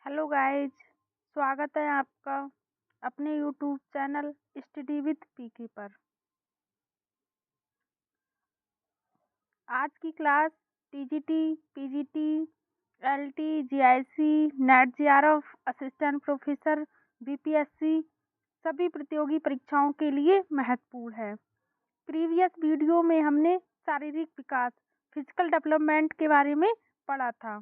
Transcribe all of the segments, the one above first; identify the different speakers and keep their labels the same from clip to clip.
Speaker 1: Hello guys, स्वागत है आपका अपने यूट्यूब चैनल स्टडी विद पीके पर। आज की class TGT, PGT, LT, GIC, net JRF, assistant professor, BPSC सभी प्रतियोगी परीक्षाओं के लिए महत्वपूर्ण है। प्रीवियस वीडियो में हमने शारीरिक विकास, फिजिकल डेवलपमेंट के बारे में पढ़ा था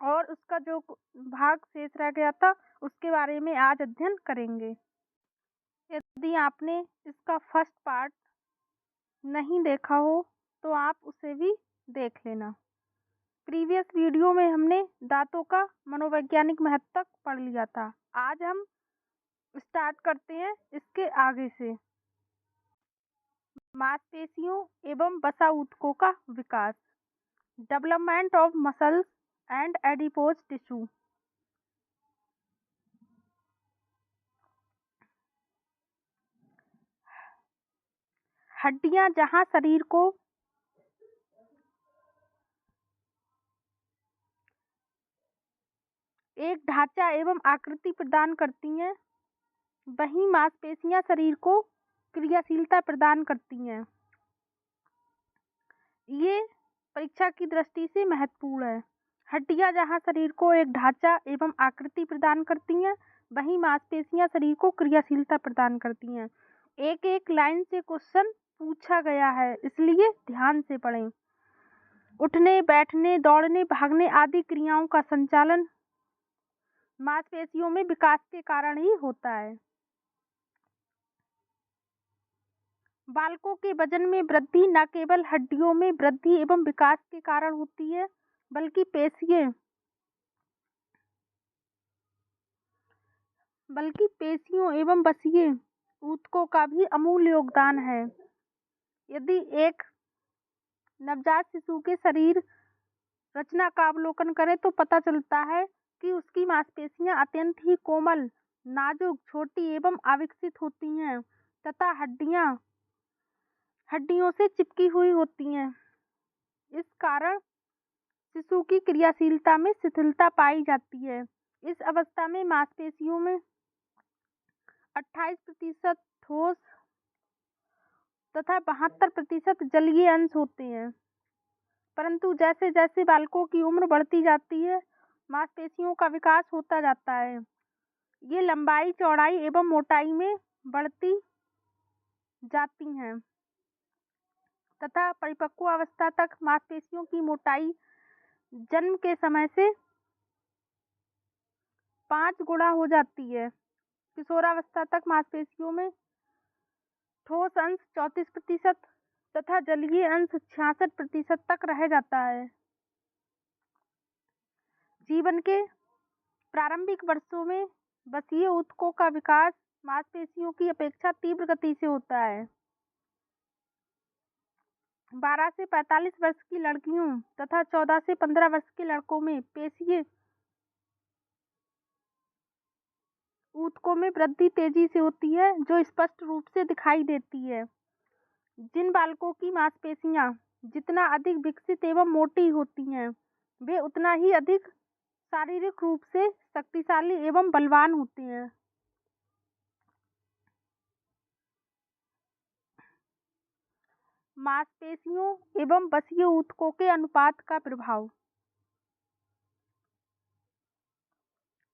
Speaker 1: और उसका जो भाग शेष रह गया था उसके बारे में आज अध्ययन करेंगे। यदि आपने इसका फर्स्ट पार्ट नहीं देखा हो तो आप उसे भी देख लेना। प्रीवियस वीडियो में हमने दांतों का मनोवैज्ञानिक महत्व तक पढ़ लिया था। आज हम स्टार्ट करते हैं इसके आगे से। मांसपेशियों एवं वसा ऊतकों का विकास, development of muscles and adipose tissue. हड्डियां जहां शरीर को एक ढांचा एवं आकृति प्रदान करती हैं, वहीं मांसपेशियां शरीर को क्रियाशीलता प्रदान करती हैं। ये परीक्षा की दृष्टि से महत्वपूर्ण है। हड्डियां जहां शरीर को एक ढांचा एवं आकृति प्रदान करती हैं, वहीं मांसपेशियां शरीर को क्रियाशीलता प्रदान करती हैं। एक एक लाइन से क्वेश्चन पूछा गया है, इसलिए ध्यान से पढ़ें। उठने, बैठने, दौड़ने, भागने आदि क्रियाओं का संचालन मांसपेशियों में विकास के कारण ही होता है। बालकों के वजन में वृद्धि न केवल हड्डियों में वृद्धि एवं विकास के कारण होती है, बल्कि पेशियों एवं वसीय ऊतकों का भी अमूल्य योगदान है। यदि एक नवजात शिशु के शरीर रचना का अवलोकन करें तो पता चलता है कि उसकी मांसपेशियां अत्यंत ही कोमल, नाजुक, छोटी एवं अविकसित होती हैं तथा हड्डियों से चिपकी हुई होती हैं। इस कारण शिशु की क्रियाशीलता में शिथिलता पाई जाती है। इस अवस्था में मांसपेशियों में 28% ठोस तथा 72% जलीय अंश होते हैं। परंतु जैसे जैसे बालकों की उम्र बढ़ती जाती है, मांसपेशियों का विकास होता जाता है। ये लंबाई, चौड़ाई एवं मोटाई में बढ़ती जाती हैं तथा परिपक्व अवस्था तक मांसपेशियों की मोटाई जन्म के समय से 5 गुना हो जाती है। किशोरावस्था तक मांसपेशियों में ठोस अंश 34% तथा जलीय अंश 66% तक रह जाता है। जीवन के प्रारंभिक वर्षों में वसीय ऊतकों का विकास मांसपेशियों की अपेक्षा तीव्र गति से होता है। 12 से 45 वर्ष की लड़कियों तथा 14 से 15 वर्ष के लड़कों में पेशीय ऊतकों में वृद्धि तेजी से होती है, जो स्पष्ट रूप से दिखाई देती है। जिन बालकों की मांसपेशियां जितना अधिक विकसित एवं मोटी होती हैं, वे उतना ही अधिक शारीरिक रूप से शक्तिशाली एवं बलवान होते हैं। मांसपेशियों एवं वसीय ऊतकों के अनुपात का प्रभाव,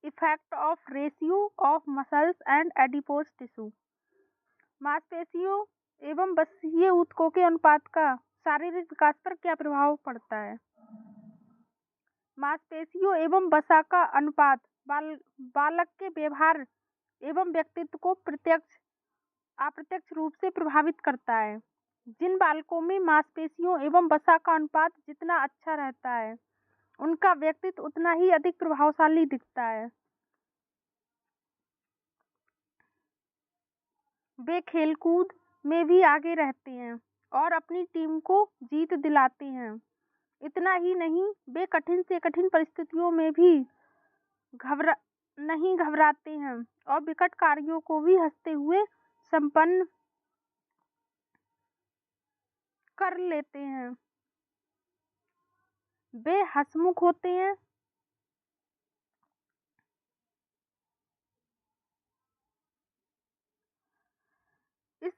Speaker 1: effect of ratio of muscles and adipose tissue. मांसपेशियों एवं वसीय ऊतकों के अनुपात का शारीरिक विकास पर क्या प्रभाव पड़ता है? मांसपेशियों एवं वसा का अनुपात बालक के व्यवहार एवं व्यक्तित्व को प्रत्यक्ष अप्रत्यक्ष रूप से प्रभावित करता है। जिन बालकों में मांसपेशियों एवं वसा का अनुपात जितना अच्छा रहता है, उनका व्यक्तित्व उतना ही अधिक प्रभावशाली दिखता है। वे खेलकूद में भी आगे रहते हैं और अपनी टीम को जीत दिलाते हैं। इतना ही नहीं, वे कठिन से कठिन परिस्थितियों में भी नहीं घबराते हैं और विकट कार्यों को भी हंसते हुए संपन्न कर लेते हैं। वे हंसमुख होते हैं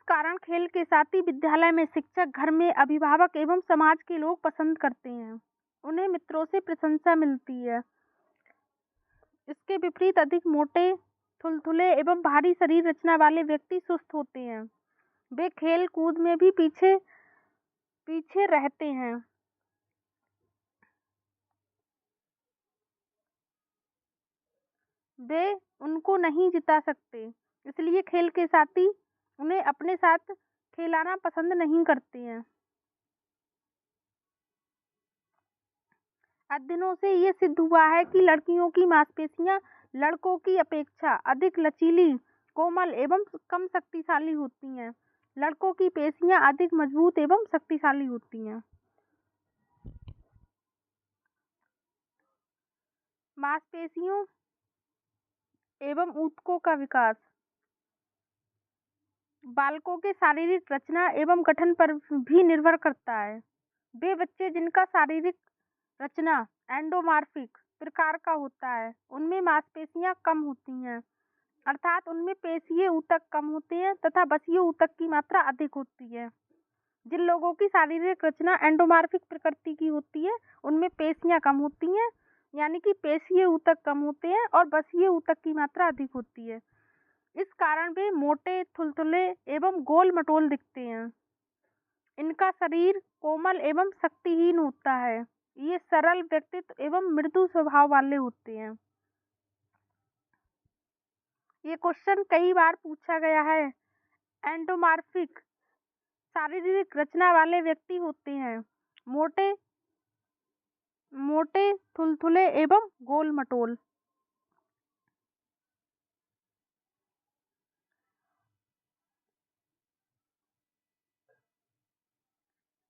Speaker 1: कारण खेल के साथ ही विद्यालय में शिक्षक, घर में अभिभावक एवं समाज के लोग पसंद करते हैं। उन्हें मित्रों से प्रशंसा मिलती है। इसके विपरीत अधिक मोटे, थुलथुले एवं भारी शरीर रचना वाले व्यक्ति सुस्त होते हैं। वे खेल कूद में भी पीछे पीछे रहते हैं। वे उनको नहीं जिता सकते, इसलिए खेल के साथी उन्हें अपने साथ खेलाना पसंद नहीं करते हैं। अध्ययनों से ये सिद्ध हुआ है कि लड़कियों की मांसपेशियां लड़कों की अपेक्षा अधिक लचीली, कोमल एवं कम शक्तिशाली होती हैं। लड़कों की पेशियां अधिक मजबूत एवं शक्तिशाली होती हैं। मांसपेशियों एवं ऊतकों का विकास बालकों के शारीरिक रचना एवं गठन पर भी निर्भर करता है। वे बच्चे जिनका शारीरिक रचना एंडोमॉर्फिक प्रकार का होता है, उनमें मांसपेशियां कम होती हैं, अर्थात उनमें पेशीय ऊतक कम होते हैं तथा बसीय ऊतक की मात्रा अधिक होती है। जिन लोगों की शारीरिक रचना एंडोमॉर्फिक प्रकृति की होती है, उनमें पेशियां कम होती हैं, यानी कि पेशीय ऊतक कम होते हैं और बसीय ऊतक की मात्रा अधिक होती है। इस कारण वे मोटे, थुलथुले एवं गोल मटोल दिखते हैं। इनका शरीर कोमल एवं शक्तिहीन होता है। ये सरल व्यक्तित्व एवं मृदु स्वभाव वाले होते हैं। ये क्वेश्चन कई बार पूछा गया है। एंडोमॉर्फिक शारीरिक रचना वाले व्यक्ति होते हैं मोटे मोटे, थुलथुले एवं गोल मटोल।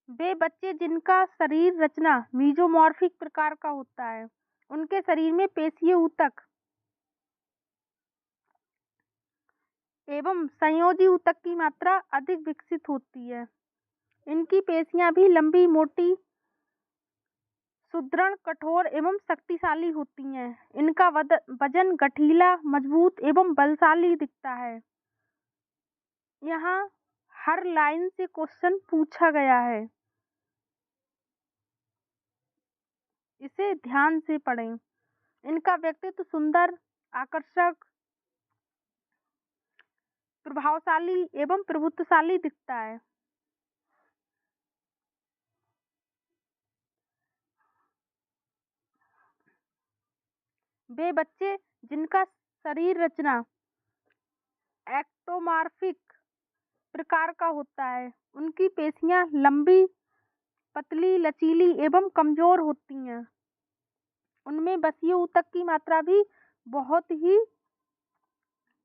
Speaker 1: वे बच्चे जिनका शरीर रचना मीजोमॉर्फिक प्रकार का होता है, उनके शरीर में पेशीय ऊतक एवं संयोजी ऊतक की मात्रा अधिक विकसित होती है। इनकी पेशियां भी लंबी, मोटी, सुदृढ़, कठोर एवं शक्तिशाली होती हैं। इनका वजन गठीला, मजबूत एवं बलशाली दिखता है। यहाँ हर लाइन से क्वेश्चन पूछा गया है, इसे ध्यान से पढ़ें। इनका व्यक्तित्व सुंदर, आकर्षक, प्रभावशाली एवं प्रभुत्वशाली दिखता है। वे बच्चे जिनका शरीर रचना एक्टोमॉर्फिक प्रकार का होता है, उनकी पेशियां लंबी, पतली, लचीली एवं कमजोर होती हैं। उनमें बसीय ऊतक की मात्रा भी बहुत ही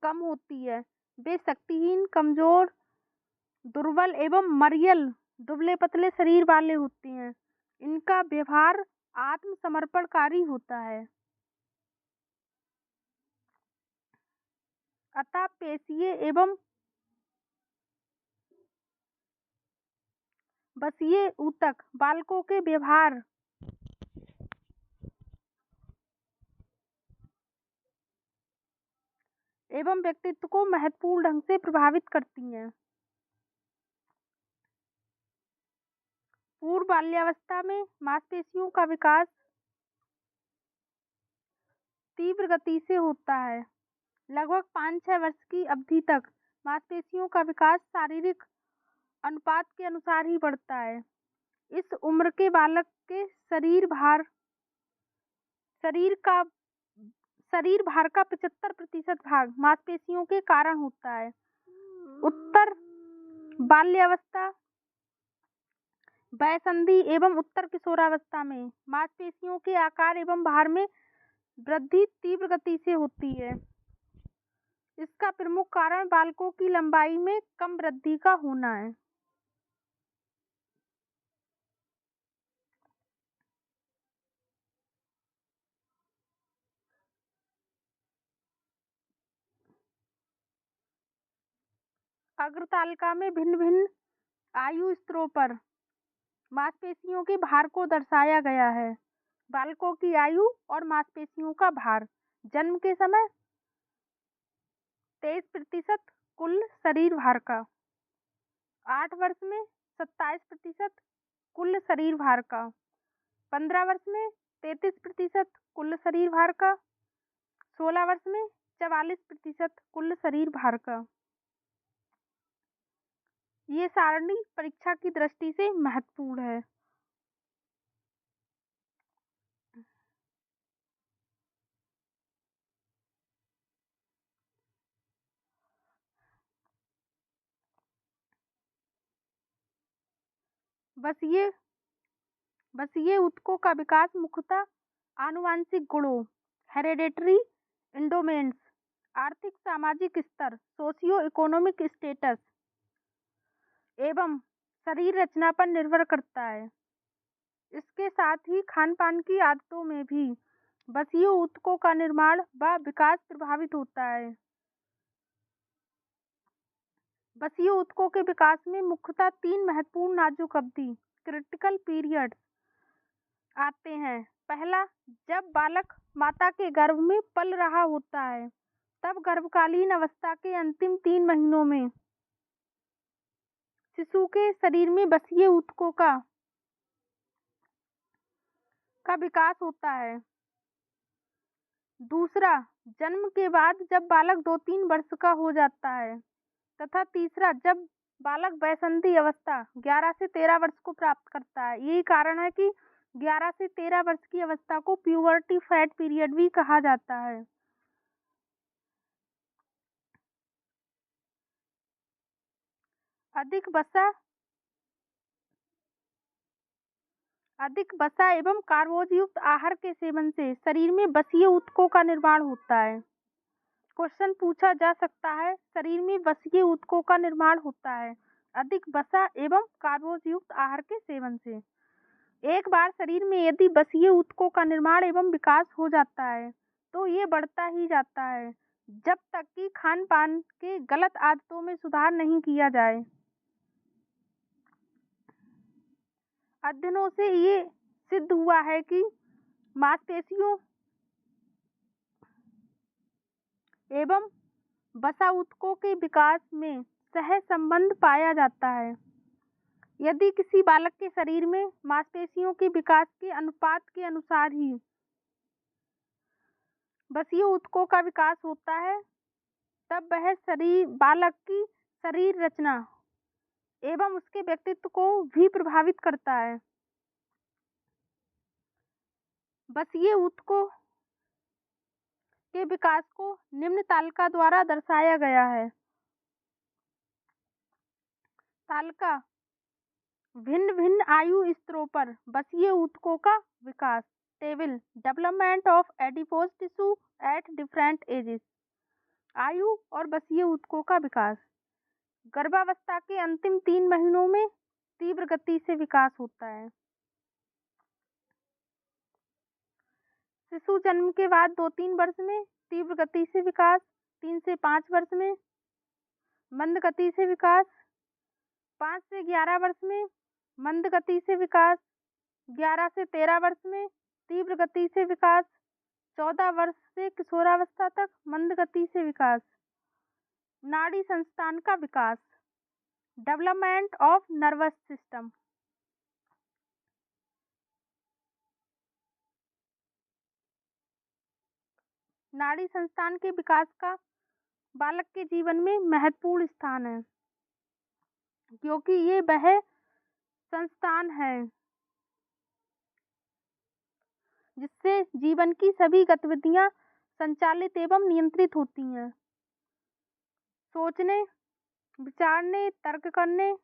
Speaker 1: कम होती है। वे शक्तिहीन, कमजोर, दुर्बल एवं मरियल, दुबले पतले शरीर वाले होते हैं। इनका व्यवहार आत्मसमर्पणकारी होता है। अतः पेशीय एवं बसीय ऊतक बालकों के व्यवहार एवं व्यक्तित्व को महत्वपूर्ण ढंग से प्रभावित करती हैं। पूर्व बाल्यावस्था में मांसपेशियों का विकास तीव्र गति से होता है। लगभग 5-6 वर्ष की अवधि तक मांसपेशियों का विकास शारीरिक अनुपात के अनुसार ही बढ़ता है। इस उम्र के बालक के शरीर भार का 75% भाग मांसपेशियों के कारण होता है। उत्तर बाल्यावस्था, वयसंधि एवं उत्तर किशोरावस्था में मांसपेशियों के आकार एवं भार में वृद्धि तीव्र गति से होती है। इसका प्रमुख कारण बालकों की लंबाई में कम वृद्धि का होना है। अग्रतालिका में भिन्न भिन्न आयु स्तरों पर मांसपेशियों के भार को दर्शाया गया है। बालकों की आयु और मांसपेशियों का भार जन्म के समय 23% कुल शरीर भार का। 8 वर्ष में 27% कुल शरीर भार का, 15 वर्ष में 33% कुल शरीर भार का, 16 वर्ष में 44% कुल शरीर भार का। ये सारणी परीक्षा की दृष्टि से महत्वपूर्ण है। बसीय ऊतकों का विकास मुख्यतः आनुवांशिक गुणों, हेरेडिटरी इंडोमेन्स, आर्थिक सामाजिक स्तर, सोशियो इकोनॉमिक स्टेटस एवं शरीर रचना पर निर्भर करता है। इसके साथ ही खान पान की आदतों में भी बसीय ऊतकों का निर्माण व विकास प्रभावित होता है। बसीय ऊतकों के विकास में मुख्यतः 3 महत्वपूर्ण नाजुक अवधि क्रिटिकल पीरियड्स आते हैं। पहला, जब बालक माता के गर्भ में पल रहा होता है, तब गर्भकालीन अवस्था के अंतिम 3 महीनों में शिशु के शरीर में बसीय ऊतकों का विकास होता है। दूसरा, जन्म के बाद जब बालक 2-3 वर्ष का हो जाता है, तथा तीसरा, जब बालक वयस्संधि अवस्था 11 से 13 वर्ष को प्राप्त करता है। यही कारण है कि 11 से 13 वर्ष की अवस्था को प्यूबर्टी फैट पीरियड भी कहा जाता है। अधिक वसा एवं कार्बोज युक्त आहार के सेवन से शरीर में बसीय ऊतकों का निर्माण होता है। क्वेश्चन पूछा जा सकता है, शरीर में बसीय ऊतकों का निर्माण होता है अधिक वसा एवं कार्बोज युक्त आहार के सेवन से। एक बार शरीर में यदि बसीय ऊतकों का निर्माण एवं विकास हो जाता है, तो ये बढ़ता ही जाता है जब तक कि खान पान के गलत आदतों में सुधार नहीं किया जाए। अध्ययनों से ये सिद्ध हुआ है कि मांसपेशियों एवं वसा ऊतकों के विकास में सह संबंध पाया जाता है। यदि किसी बालक के शरीर में मांसपेशियों के विकास के अनुपात के अनुसार ही बसीय ऊतकों का विकास होता है, तब वह बालक की शरीर रचना एवं उसके व्यक्तित्व को भी प्रभावित करता है। बसीय ऊतकों के विकास को निम्न तालिका द्वारा दर्शाया गया है। तालिका भिन्न भिन्न आयु स्तरों पर बसीय ऊतकों का विकास। Table development of adipose tissue at different ages. आयु और बसीय ऊतकों का विकास। गर्भावस्था के अंतिम 3 महीनों में तीव्र गति से विकास होता है। शिशु जन्म के बाद 2-3 वर्ष में तीव्र गति से विकास, 3 से 5 वर्ष में मंद गति से विकास, 5 से 11 वर्ष में मंद गति से विकास, 11 से 13 वर्ष में तीव्र गति से विकास, 14 वर्ष से किशोरावस्था तक मंद गति से विकास। नाड़ी संस्थान का विकास। Development of nervous system. नाड़ी संस्थान के विकास का बालक के जीवन में महत्वपूर्ण स्थान है, क्योंकि ये वह संस्थान है जिससे जीवन की सभी गतिविधियां संचालित एवं नियंत्रित होती हैं। सोचने, विचारने, तर्क करने,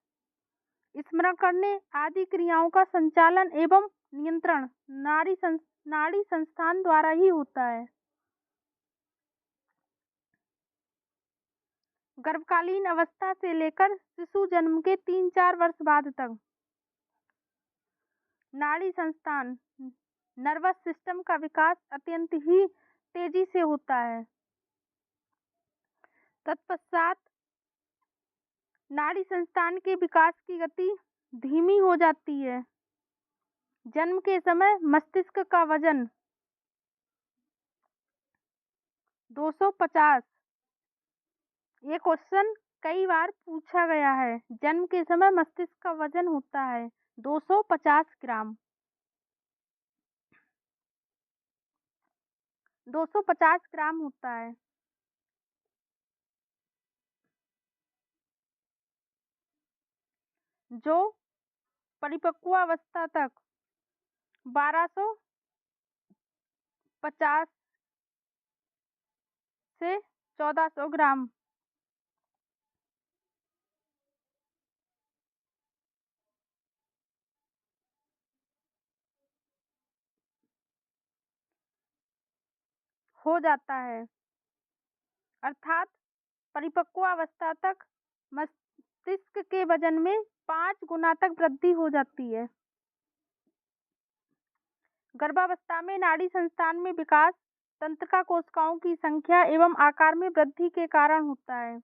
Speaker 1: स्मरण करने आदि क्रियाओं का संचालन एवं नियंत्रण नाड़ी संस्थान द्वारा ही होता है। गर्भकालीन अवस्था से लेकर शिशु जन्म के 3-4 वर्ष बाद तक नाड़ी संस्थान नर्वस सिस्टम का विकास अत्यंत ही तेजी से होता है। तत्पश्चात नाड़ी संस्थान के विकास की गति धीमी हो जाती है। जन्म के समय मस्तिष्क का वजन 250। ये क्वेश्चन कई बार पूछा गया है। जन्म के समय मस्तिष्क का वजन होता है 250 ग्राम। 250 ग्राम होता है। जो परिपक्वावस्था तक 1250 से 1400 ग्राम हो जाता है। अर्थात परिपक्वावस्था तक मस्तिष्क के वजन में 5 गुना तक वृद्धि हो जाती है। गर्भावस्था में नाड़ी संस्थान में विकास तंत्रिका कोशिकाओं की संख्या एवं आकार में वृद्धि के कारण होता है,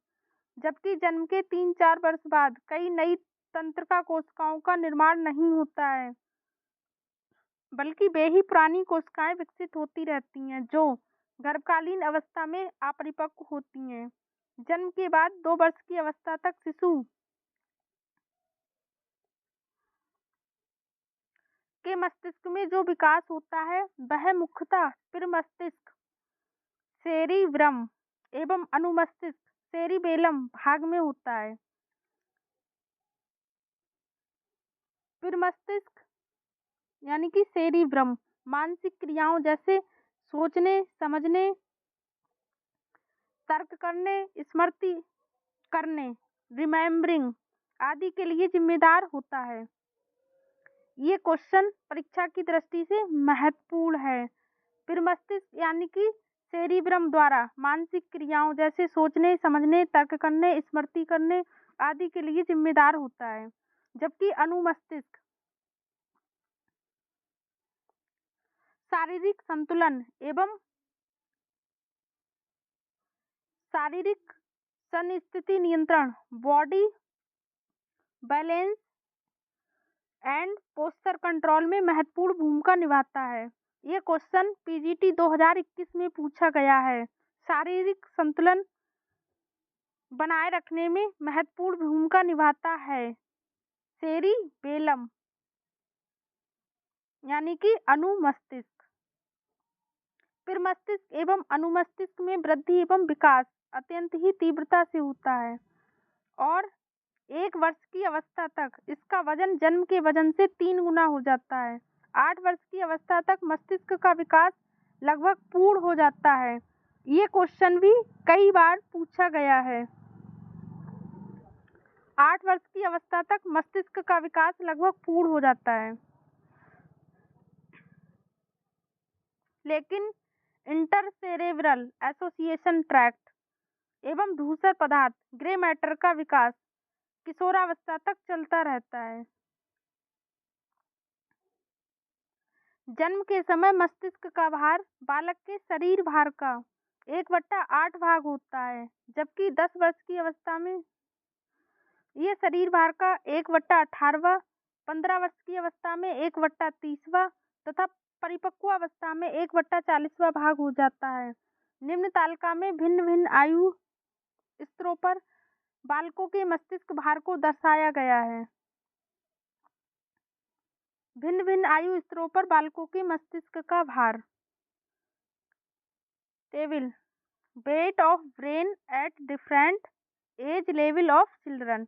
Speaker 1: जबकि जन्म के 3-4 वर्ष बाद कई नई तंत्रिका कोशिकाओं का निर्माण नहीं होता है, बल्कि वे ही पुरानी कोशिकाएं विकसित होती रहती हैं जो गर्भकालीन अवस्था में अपरिपक्व होती हैं। जन्म के बाद 2 वर्ष की अवस्था तक शिशु के मस्तिष्क में जो विकास होता है वह मुख्यतः प्रमस्तिष्क सेरिब्रम एवं अनुमस्तिष्क सेरिबेलम भाग में होता है। प्रमस्तिष्क यानी कि सेरिब्रम मानसिक क्रियाओं जैसे सोचने, समझने, तर्क करने, स्मृति करने, रिमेम्बरिंग आदि के लिए जिम्मेदार होता है। ये क्वेश्चन परीक्षा की दृष्टि से महत्वपूर्ण है। प्रमस्तिष्क यानी कि सेरिब्रम द्वारा मानसिक क्रियाओं जैसे सोचने, समझने, तर्क करने, स्मृति करने आदि के लिए जिम्मेदार होता है, जबकि अनुमस्तिष्क शारीरिक संतुलन एवं शारीरिक संस्थिति नियंत्रण body balance and posture control में महत्वपूर्ण भूमिका निभाता है। ये क्वेश्चन पीजीटी 2021 में पूछा गया है। शारीरिक संतुलन बनाए रखने में महत्वपूर्ण भूमिका निभाता है सेरिबेलम यानी कि अनुमस्तिष्क। प्रमस्तिष्क एवं अनुमस्तिष्क में वृद्धि एवं विकास अत्यंत ही तीव्रता से होता है और 1 वर्ष की अवस्था तक इसका वजन जन्म के वजन से 3 गुना हो जाता है। 8 वर्ष की अवस्था तक मस्तिष्क का विकास लगभग पूर्ण हो जाता है। ये क्वेश्चन भी कई बार पूछा गया है। 8 वर्ष की अवस्था तक मस्तिष्क का विकास लगभग पूर्ण हो जाता है, लेकिन इंटरसेरेब्रल एसोसिएशन ट्रैक्ट एवं धूसर पदार्थ ग्रे मैटर का विकास किशोरावस्था तक चलता रहता है। जन्म के समय मस्तिष्क का भार बालक के शरीर भार का 1/8 भाग होता है, जबकि 10 वर्ष की अवस्था में यह शरीर भार का 1/18वां, 15 वर्ष की अवस्था में 1/30वां तथा परिपक्वावस्था में 1/40वां भाग हो जाता है। निम्न तालिका में भिन्न भिन्न आयु स्तरों पर बालकों के मस्तिष्क भार को दर्शाया गया है। भिन्न भिन्न आयु स्तरों पर बालकों के मस्तिष्क का भार। Table weight of brain at different age level of children.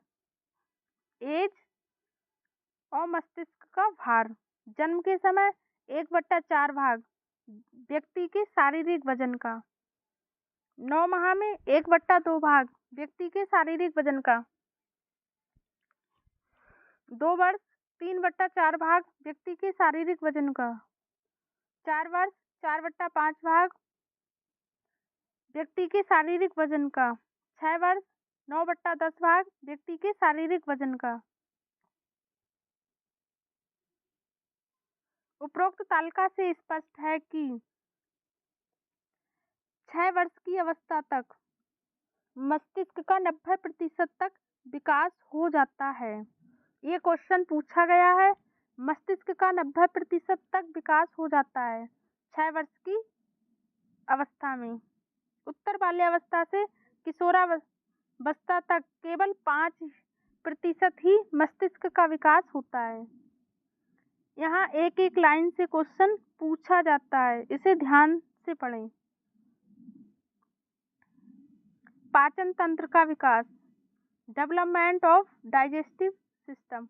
Speaker 1: Age और मस्तिष्क का भार। जन्म के समय 1/4 भाग व्यक्ति के शारीरिक वजन का। 9 माह में 1/2 भाग व्यक्ति के शारीरिक वजन का। 2 वर्ष 3/4 भाग व्यक्ति के शारीरिक वजन का। 4 वर्ष 4/5 भाग व्यक्ति के शारीरिक वजन का। 6 वर्ष 9/10 भाग व्यक्ति के शारीरिक वजन का। उपरोक्त तालिका से स्पष्ट है कि 6 वर्ष की अवस्था तक मस्तिष्क का 90% तक विकास हो जाता है। ये क्वेश्चन पूछा गया है। मस्तिष्क का 90% तक विकास हो जाता है 6 वर्ष की अवस्था में। उत्तर बाल्यावस्था से अवस्था तक केवल 5% ही मस्तिष्क का विकास होता है। यहाँ एक एक लाइन से क्वेश्चन पूछा जाता है, इसे ध्यान से पढ़ें। पाचन तंत्र का विकास, डेवलपमेंट ऑफ डाइजेस्टिव सिस्टम।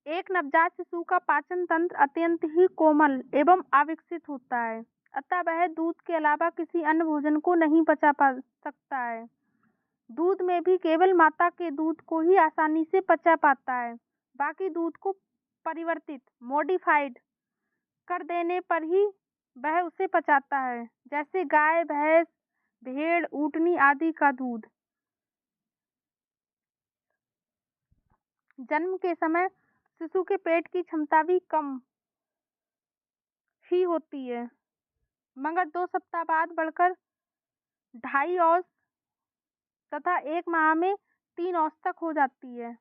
Speaker 1: एक नवजात शिशु का पाचन तंत्र अत्यंत ही कोमल एवं अविकसित होता है, अतः वह दूध के अलावा किसी अन्य भोजन को नहीं पचा पा सकता है। दूध में भी केवल माता के दूध को ही आसानी से पचा पाता है, बाकी दूध को परिवर्तित मॉडिफाइड कर देने पर ही वह उसे पचाता है, जैसे गाय, भैंस, भेड़, ऊँटनी आदि का दूध। जन्म के समय शिशु के पेट की क्षमता भी कम ही होती है, मगर 2 सप्ताह बाद बढ़कर 2.5 औंस तथा 1 माह में 3 औंस तक हो जाती है।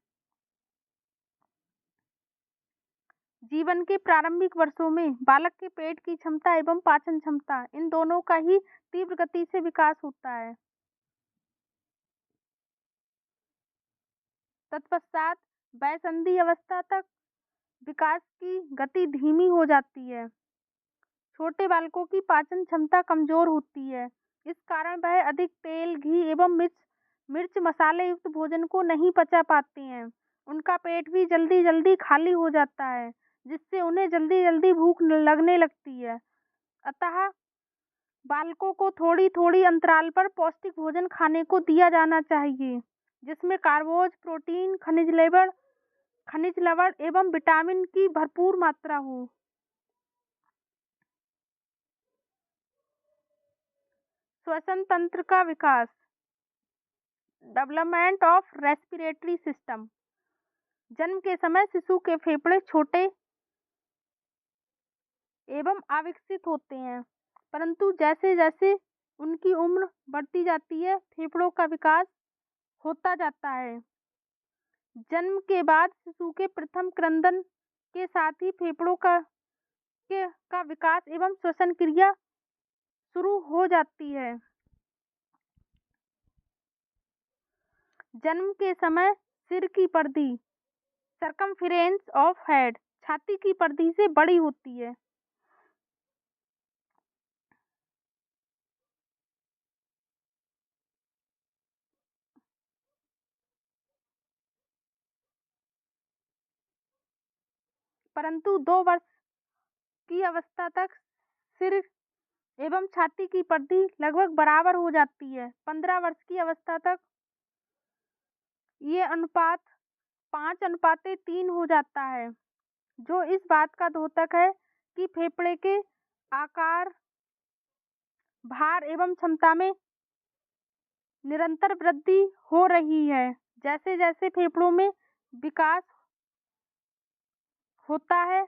Speaker 1: जीवन के प्रारंभिक वर्षों में बालक के पेट की क्षमता एवं पाचन क्षमता इन दोनों का ही तीव्र गति से विकास होता है। तत्पश्चात वयस्संधि अवस्था तक विकास की गति धीमी हो जाती है। छोटे बालकों की पाचन क्षमता कमजोर होती है, इस कारण वह अधिक तेल, घी एवं मिर्च मसाले युक्त भोजन को नहीं पचा पाते हैं। उनका पेट भी जल्दी जल्दी खाली हो जाता है, जिससे उन्हें जल्दी जल्दी भूख लगने लगती है। अतः बालकों को थोड़ी थोड़ी अंतराल पर पौष्टिक भोजन खाने को दिया जाना चाहिए, जिसमें कार्बोज, प्रोटीन, खनिज लवण एवं विटामिन की भरपूर मात्रा हो। श्वसन तंत्र का विकास, डेवलपमेंट ऑफ रेस्पिरेटरी सिस्टम। जन्म के समय शिशु के फेफड़े छोटे एवं अविकसित होते हैं, परंतु जैसे जैसे उनकी उम्र बढ़ती जाती है, फेफड़ों का विकास होता जाता है। जन्म के बाद शिशु के प्रथम क्रंदन के साथ ही फेफड़ों का विकास एवं श्वसन क्रिया शुरू हो जाती है। जन्म के समय सिर की परिधि, सर्कमफिरेंस ऑफ हेड, छाती की परिधि से बड़ी होती है। परंतु 2 वर्ष की अवस्था तक सिर एवं छाती की परिधि लगभग बराबर हो जाती है। 15 वर्ष की अवस्था तक ये अनुपात 5:3 हो जाता है, जो इस बात का द्योतक है कि फेफड़े के आकार, भार एवं क्षमता में निरंतर वृद्धि हो रही है। जैसे जैसे फेफड़ों में विकास होता है,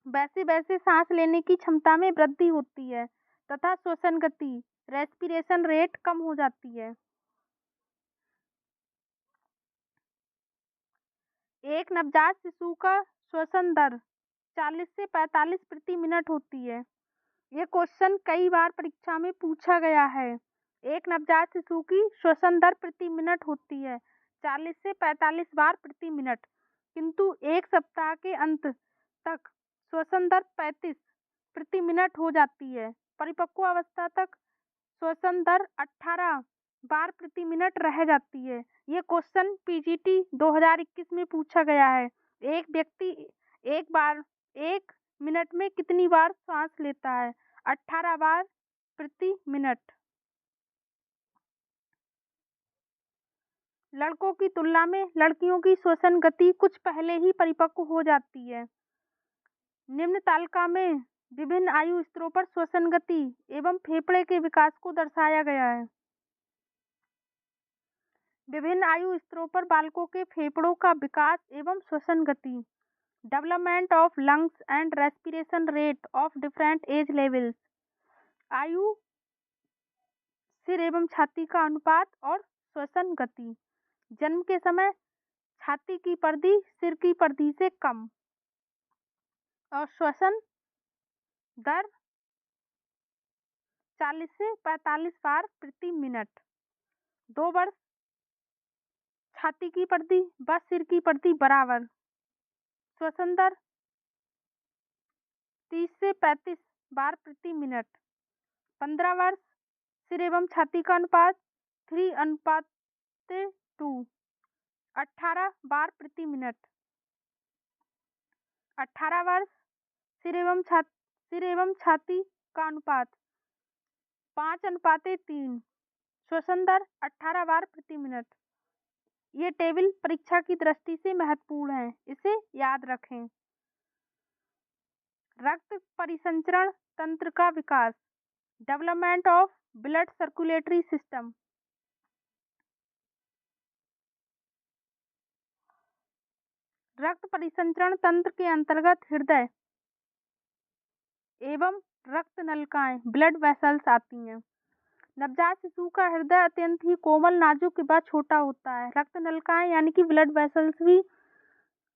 Speaker 1: वैसे वैसे सांस लेने की क्षमता में वृद्धि होती है तथा श्वसन गति, रेस्पिरेशन रेट कम हो जाती है। एक नवजात शिशु का श्वसन दर 40 से 45 प्रति मिनट होती है। ये क्वेश्चन कई बार परीक्षा में पूछा गया है। एक नवजात शिशु की श्वसन दर प्रति मिनट होती है 40 से 45 बार प्रति मिनट, किंतु 1 सप्ताह के अंत तक श्वसन दर 35 प्रति मिनट हो जाती है। परिपक्व अवस्था तक श्वसन दर 18 बार प्रति मिनट रह जाती है। ये क्वेश्चन पीजीटी 2021 में पूछा गया है। एक व्यक्ति एक मिनट में कितनी बार सांस लेता है? 18 बार प्रति मिनट। लड़कों की तुलना में लड़कियों की श्वसन गति कुछ पहले ही परिपक्व हो जाती है। निम्न तालिका में विभिन्न आयु स्तरों पर श्वसन गति एवं फेफड़े के विकास को दर्शाया गया है। विभिन्न आयु स्तरों पर बालकों के फेफड़ों का विकास एवं श्वसन गति, development of lungs and respiration rate of different age levels. आयु, सिर एवं छाती का अनुपात और श्वसन गति। जन्म के समय छाती की परिधि सिर की परिधि से कम और श्वसन दर 40 से 45 बार प्रति मिनट। 2 वर्ष छाती की पट्टी व सिर की पट्टी बराबर। श्वसन दर 30 से 35 बार प्रति मिनट। 15 वर्ष सिर एवं छाती का अनुपात 3:2, 18 बार प्रति मिनट। 18 वर्ष सिर एवं छाती का अनुपात 5:3, श्वसन दर 18 बार प्रति मिनट। ये टेबल परीक्षा की दृष्टि से महत्वपूर्ण है, इसे याद रखें। रक्त परिसंचरण तंत्र का विकास, development of blood circulatory system. रक्त परिसंचरण तंत्र के अंतर्गत हृदय एवं रक्त नलिकाएं ब्लड वेसल्स आती हैं। नवजात शिशु का हृदय अत्यंत ही कोमल, नाजुक व छोटा होता है। रक्त नलिकाएं यानी कि ब्लड वेसल्स भी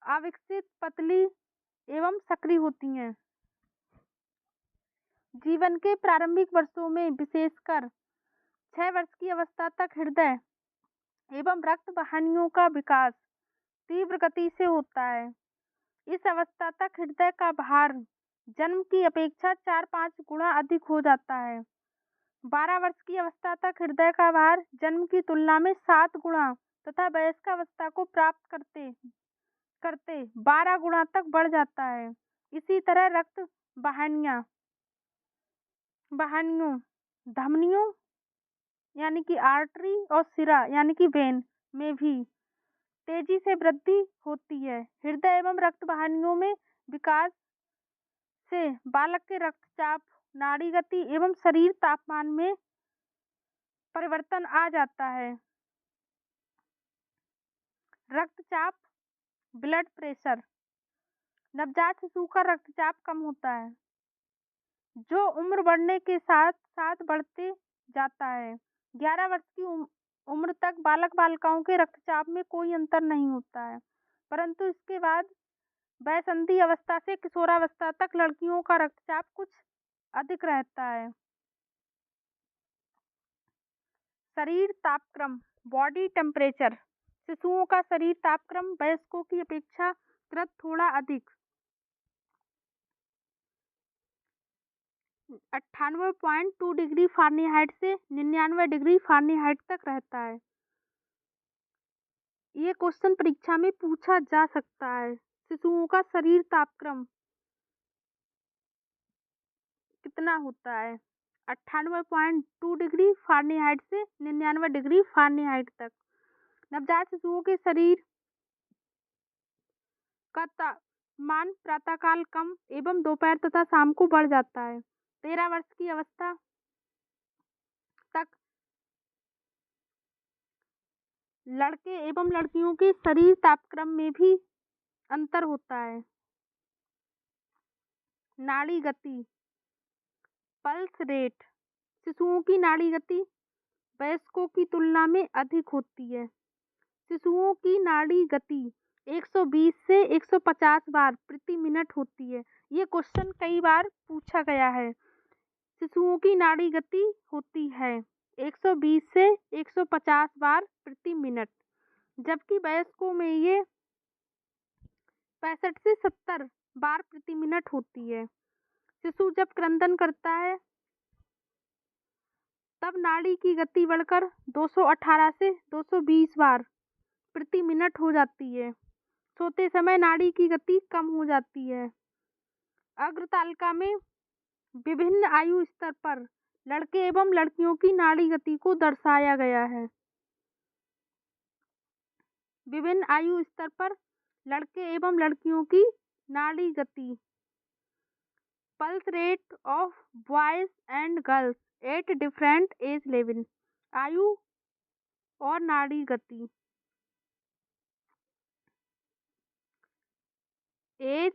Speaker 1: अविकसित, पतली एवं सक्रिय होती हैं। जीवन के प्रारंभिक वर्षों में विशेषकर 6 वर्ष की अवस्था तक हृदय एवं रक्त वाहिनियों का विकास तीव्र गति से होता है। इस अवस्था तक हृदय का भार जन्म की अपेक्षा 4-5 गुना अधिक हो जाता है। 12 वर्ष की अवस्था तक हृदय का भार जन्म की तुलना में 7 गुना तथा वयस्कावस्था को प्राप्त करते करते 12 गुना तक बढ़ जाता है। इसी तरह रक्त वाहिनियों, धमनियों यानी कि आर्टरी और सिरा यानी कि वेन में भी तेजी से वृद्धि होती है। हृदय एवं रक्त वाहिनियों में विकास से बालक के रक्तचाप, नाड़ी गति एवं शरीर तापमान में परिवर्तन आ जाता है। रक्तचाप, ब्लड प्रेशर। नवजात शिशु का रक्तचाप कम होता है, जो उम्र बढ़ने के साथ साथ बढ़ते जाता है। 11 वर्ष की उम्र तक बालक बालिकाओं के रक्तचाप में कोई अंतर नहीं होता है, परंतु इसके बाद वयस्संधि अवस्था से किशोरावस्था तक लड़कियों का रक्तचाप कुछ अधिक रहता है। शरीर तापक्रम, बॉडी टेम्परेचर। शिशुओं का शरीर तापक्रम वयस्कों की अपेक्षाकृत थोड़ा अधिक 98.2 डिग्री फ़ारेनहाइट से 99 डिग्री फ़ारेनहाइट तक रहता है। ये क्वेश्चन परीक्षा में पूछा जा सकता है। शिशुओं का शरीर तापक्रम कितना होता है? 98.2 डिग्री फ़ारेनहाइट से 99 डिग्री फ़ारेनहाइट तक। नवजात शिशुओं के शरीर का तापमान प्रातःकाल कम एवं दोपहर तथा शाम को बढ़ जाता है। 13 वर्ष की अवस्था तक लड़के एवं लड़कियों के शरीर तापक्रम में भी अंतर होता है। नाड़ी गति, पल्स रेट। शिशुओं की नाड़ी गति वयस्कों की तुलना में अधिक होती है। शिशुओं की नाड़ी गति 120 से 150 बार प्रति मिनट होती है। ये क्वेश्चन कई बार पूछा गया है। शिशुओं की नाड़ी गति होती है 120 से 150 बार प्रति मिनट, जबकि वयस्कों में ये 65 से 70 बार प्रति मिनट होती है। शिशु जब क्रंदन करता है तब नाड़ी की गति बढ़कर 218 से 220 बार प्रति मिनट हो जाती है। सोते समय नाड़ी की गति कम हो जाती है। अग्रतालिका में विभिन्न आयु स्तर पर लड़के एवं लड़कियों की नाड़ी गति को दर्शाया गया है। विभिन्न आयु स्तर पर लड़के एवं लड़कियों की नाड़ी गति। Pulse rate of boys and girls at different age level. आयु और नाड़ी गति। एज,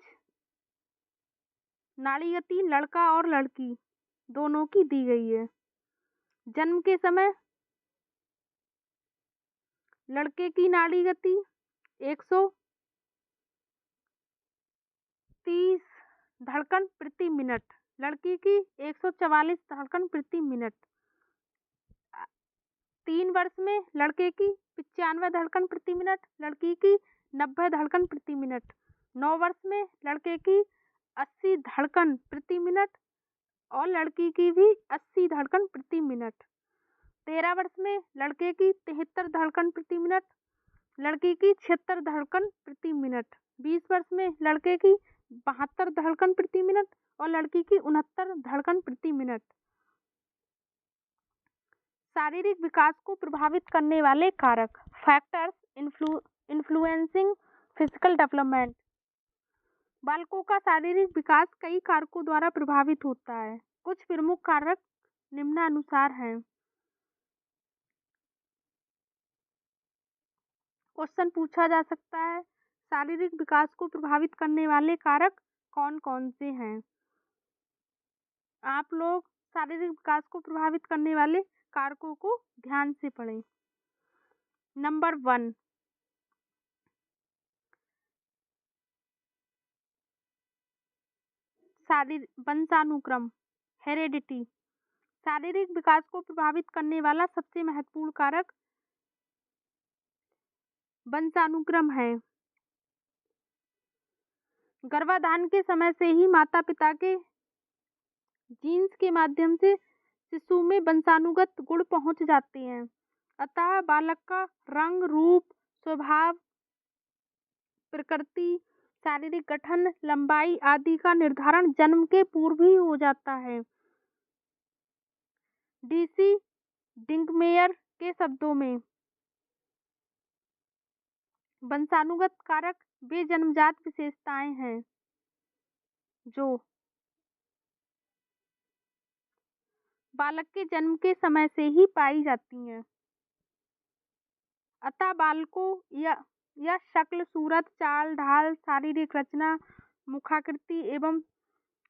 Speaker 1: नाड़ी गति लड़का और लड़की दोनों की दी गई है। जन्म के समय लड़के की नाड़ी गति 130 धड़कन प्रति मिनट, लड़की की 144 धड़कन प्रति मिनट। 3 वर्ष में लड़के की 95 धड़कन प्रति मिनट, लड़की की 90 धड़कन प्रति मिनट। 9 वर्ष में लड़के की 80 धड़कन प्रति मिनट और लड़की की भी 80 धड़कन प्रति मिनट। 13 वर्ष में लड़के की 73 धड़कन प्रति मिनट, लड़की की 76 धड़कन प्रति मिनट। 20 वर्ष में लड़के की 72 धड़कन प्रति मिनट और लड़की की 69 धड़कन प्रति मिनट। शारीरिक विकास को प्रभावित करने वाले कारक, फैक्टर्स इन्फ्लुएंसिंग फिजिकल डेवलपमेंट। बालकों का शारीरिक विकास कई कारकों द्वारा प्रभावित होता है। कुछ प्रमुख कारक निम्नानुसार हैं। क्वेश्चन पूछा जा सकता है, शारीरिक विकास को प्रभावित करने वाले कारक कौन कौन से हैं? आप लोग शारीरिक विकास को प्रभावित करने वाले कारकों को ध्यान से पढ़ें। नंबर 1, शारीरिक वंशानुक्रम, हेरेडिटी। शारीरिक विकास को प्रभावित करने वाला सबसे महत्वपूर्ण कारक वंशानुक्रम है। गर्भाधान के समय से ही माता पिता के जीन्स के माध्यम से शिशु में वंशानुगत गुण पहुंच जाते हैं, अतः बालक का रंग, रूप, स्वभाव, प्रकृति, शारीरिक गठन, लंबाई आदि का निर्धारण जन्म के पूर्व ही हो जाता है। DC डिंकमेयर के शब्दों में वंशानुगत कारक वे जन्मजात विशेषताएं हैं जो बालक के जन्म के समय से ही पाई जाती हैं, अतः बालकों या शक्ल, सूरत, चाल ढाल, शारीरिक रचना, मुखाकृति एवं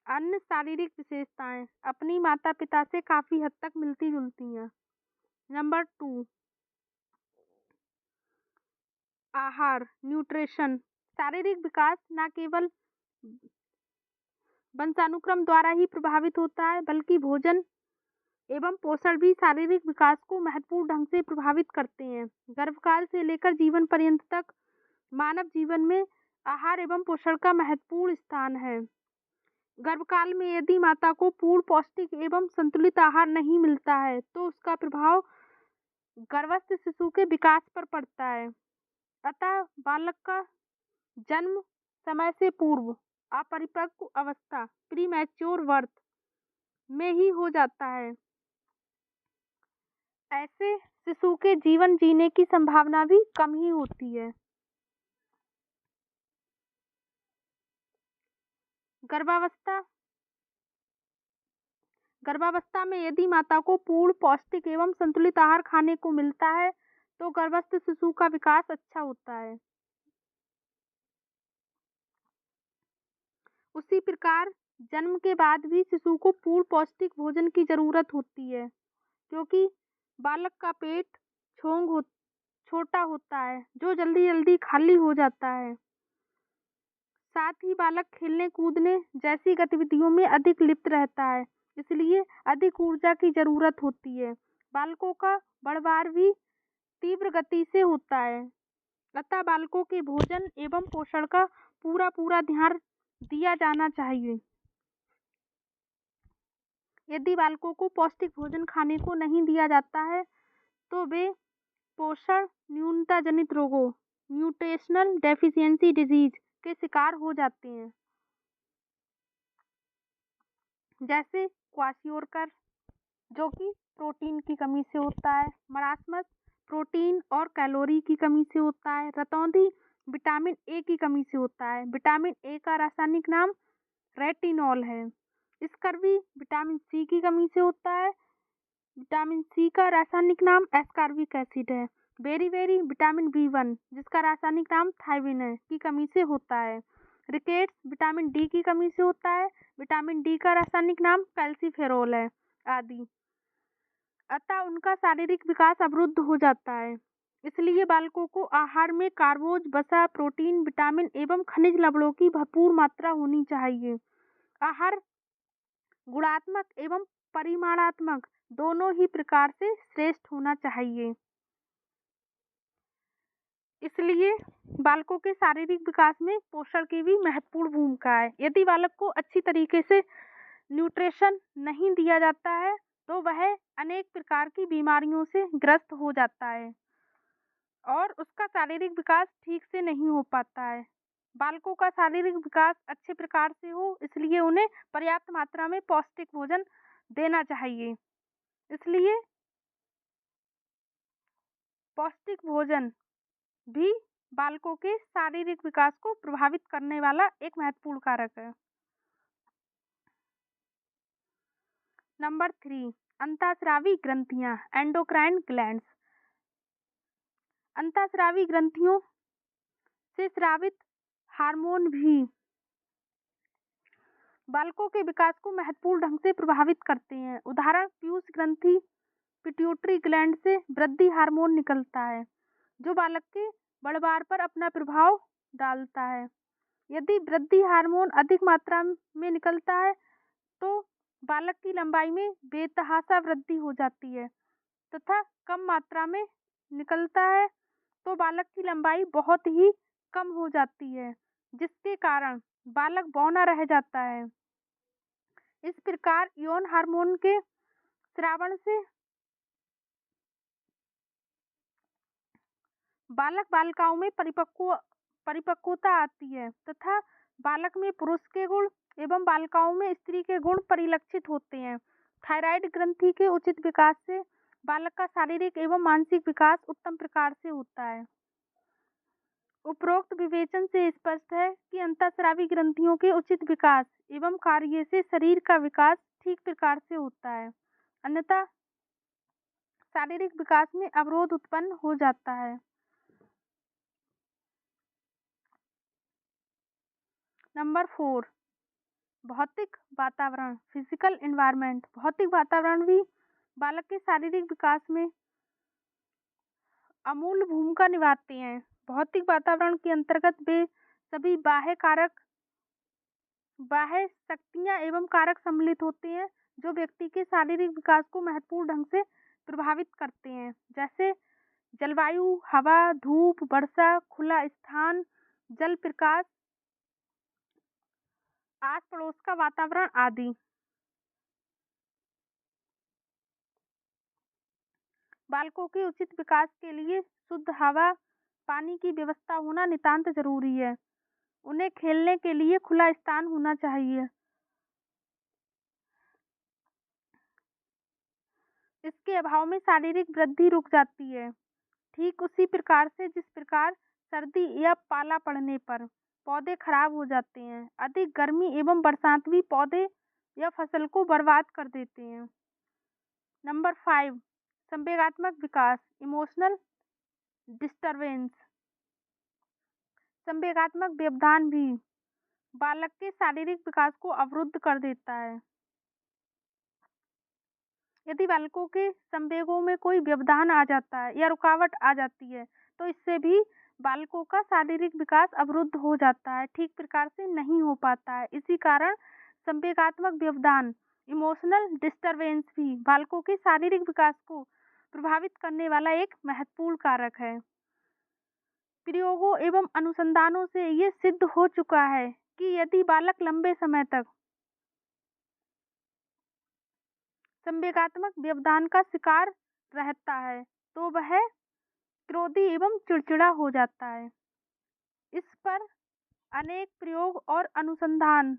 Speaker 1: अन्य शारीरिक विशेषताएं अपनी माता पिता से काफी हद तक मिलती जुलती हैं। नंबर 2, आहार, न्यूट्रिशन। शारीरिक विकास न केवल वंशानुक्रम द्वारा ही प्रभावित होता है, बल्कि भोजन एवं पोषण भी शारीरिक विकास को महत्वपूर्ण ढंग से प्रभावित करते हैं। गर्भकाल से लेकर जीवन पर्यंत तक मानव जीवन में आहार एवं पोषण का महत्वपूर्ण स्थान है। गर्भकाल में यदि माता को पूर्ण पौष्टिक एवं संतुलित आहार नहीं मिलता है तो उसका प्रभाव गर्भस्थ शिशु के विकास पर पड़ता है, अतः बालक का जन्म समय से पूर्व अपरिपक्व अवस्था प्रीमैच्योर बर्थ में ही हो जाता है। ऐसे शिशु के जीवन जीने की संभावना भी कम ही होती है। गर्भावस्था में यदि माता को पूर्ण पौष्टिक एवं संतुलित आहार खाने को मिलता है तो गर्भस्थ शिशु का विकास अच्छा होता है। उसी प्रकार जन्म के बाद भी शिशु को पूर्ण पौष्टिक भोजन की जरूरत होती है, क्योंकि बालक का पेट छोटा होता है जो जल्दी जल्दी खाली हो जाता है। साथ ही बालक खेलने कूदने जैसी गतिविधियों में अधिक लिप्त रहता है, इसलिए अधिक ऊर्जा की जरूरत होती है। बालकों का बढ़वार भी तीव्र गति से होता है, अतः बालकों के भोजन एवं पोषण का पूरा ध्यान दिया जाना चाहिए। यदि बालकों को पौष्टिक भोजन खाने को नहीं दिया जाता है तो वे पोषण न्यूनता जनित रोगों, न्यूट्रिशनल डेफिशिएंसी डिजीज के शिकार हो जाते हैं, जैसे क्वाशियोरकर जो कि प्रोटीन की कमी से होता है, मरासमस प्रोटीन और कैलोरी की कमी से होता है, रतौंधी विटामिन ए की कमी से होता है। विटामिन ए का रासायनिक नाम रेटिनॉल है। स्कर्वी विटामिन सी की कमी से होता है। विटामिन सी का रासायनिक नाम एस्कॉर्बिक एसिड है। बेरी विटामिन B1 जिसका रासायनिक नाम थायमिन है की कमी से होता है। रिकेट्स विटामिन डी की कमी से होता है। विटामिन डी का रासायनिक नाम कैल्सीफेरोल है आदि, अतः उनका शारीरिक विकास अवरुद्ध हो जाता है। इसलिए बालकों को आहार में कार्बोज, वसा, प्रोटीन, विटामिन एवं खनिज लवणों की भरपूर मात्रा होनी चाहिए। आहार गुणात्मक एवं परिमाणात्मक दोनों ही प्रकार से श्रेष्ठ होना चाहिए। इसलिए बालकों के शारीरिक विकास में पोषण की भी महत्वपूर्ण भूमिका है। यदि बालक को अच्छी तरीके से न्यूट्रिशन नहीं दिया जाता है तो वह अनेक प्रकार की बीमारियों से ग्रस्त हो जाता है और उसका शारीरिक विकास ठीक से नहीं हो पाता है। बालकों का शारीरिक विकास अच्छे प्रकार से हो, इसलिए उन्हें पर्याप्त मात्रा में पौष्टिक भोजन देना चाहिए। इसलिए पौष्टिक भोजन भी बालकों के शारीरिक विकास को प्रभावित करने वाला एक महत्वपूर्ण कारक है। नंबर 3, अंतःस्रावी ग्रंथियां, एंडोक्राइन ग्लैंड्स। अंतःस्रावी ग्रंथियों से स्रावित हार्मोन भी बालकों के विकास को महत्वपूर्ण ढंग से प्रभावित करते हैं। उदाहरण, पीयूष ग्रंथि, पिट्यूटरी ग्लैंड से वृद्धि हार्मोन निकलता है जो बालक के बढ़वार पर अपना प्रभाव डालता है। यदि वृद्धि हार्मोन अधिक मात्रा में निकलता है तो बालक की लंबाई में बेतहाशा वृद्धि हो जाती है तथा कम मात्रा में निकलता है तो बालक की लंबाई बहुत ही कम हो जाती है, जिसके कारण बालक बौना रह जाता है। इस प्रकार यौन हार्मोन के स्रावण से बालक बालिकाओं में परिपक्वता आती है तथा बालक में पुरुष के गुण एवं बालिकाओं में स्त्री के गुण परिलक्षित होते हैं। थायराइड ग्रंथि के उचित विकास से बालक का शारीरिक एवं मानसिक विकास उत्तम प्रकार से होता है। उपरोक्त विवेचन से स्पष्ट है कि अंतःस्रावी ग्रंथियों के उचित विकास एवं कार्य से शरीर का विकास ठीक प्रकार से होता है, अन्यथा शारीरिक विकास में अवरोध उत्पन्न हो जाता है। नंबर 4, भौतिक वातावरण, फिजिकल एनवायरनमेंट। भौतिक वातावरण भी बालक के शारीरिक विकास में अमूल्य भूमिका निभाते हैं। भौतिक वातावरण के अंतर्गत वे सभी बाह्य शक्तियां एवं कारक सम्मिलित होते हैं जो व्यक्ति के शारीरिक विकास को महत्वपूर्ण ढंग से प्रभावित करते हैं, जैसे जलवायु, हवा, धूप, वर्षा, खुला स्थान, जल प्रकाश, आस पड़ोस का वातावरण आदि। बालकों के उचित विकास के लिए शुद्ध हवा, पानी की व्यवस्था होना नितांत जरूरी है। उन्हें खेलने के लिए खुला स्थान होना चाहिए। इसके अभाव में शारीरिक वृद्धि रुक जाती है। ठीक उसी प्रकार से जिस प्रकार सर्दी या पाला पड़ने पर पौधे खराब हो जाते हैं, अधिक गर्मी एवं बरसात भी पौधे या फसल को बर्बाद कर देते हैं। नंबर 5, संवेगात्मक विकास, इमोशनल डिस्टरबेंस। संवेगात्मक व्यवधान भी बालक के शारीरिक विकास को अवरुद्ध कर देता है। यदि बालकों के संवेगों में कोई व्यवधान आ जाता है या रुकावट आ जाती है तो इससे भी बालकों का शारीरिक विकास अवरुद्ध हो जाता है, ठीक प्रकार से नहीं हो पाता है। इसी कारण संवेगात्मक व्यवधान, इमोशनल डिस्टरबेंस भी बालकों के शारीरिक विकास को प्रभावित करने वाला एक महत्वपूर्ण कारक है। प्रयोगों एवं अनुसंधानों से ये सिद्ध हो चुका है कि यदि बालक लंबे समय तक संवेगात्मक व्यवधान का शिकार रहता है तो वह क्रोधी एवं चिड़चिड़ा हो जाता है। इस पर अनेक प्रयोग और अनुसंधानों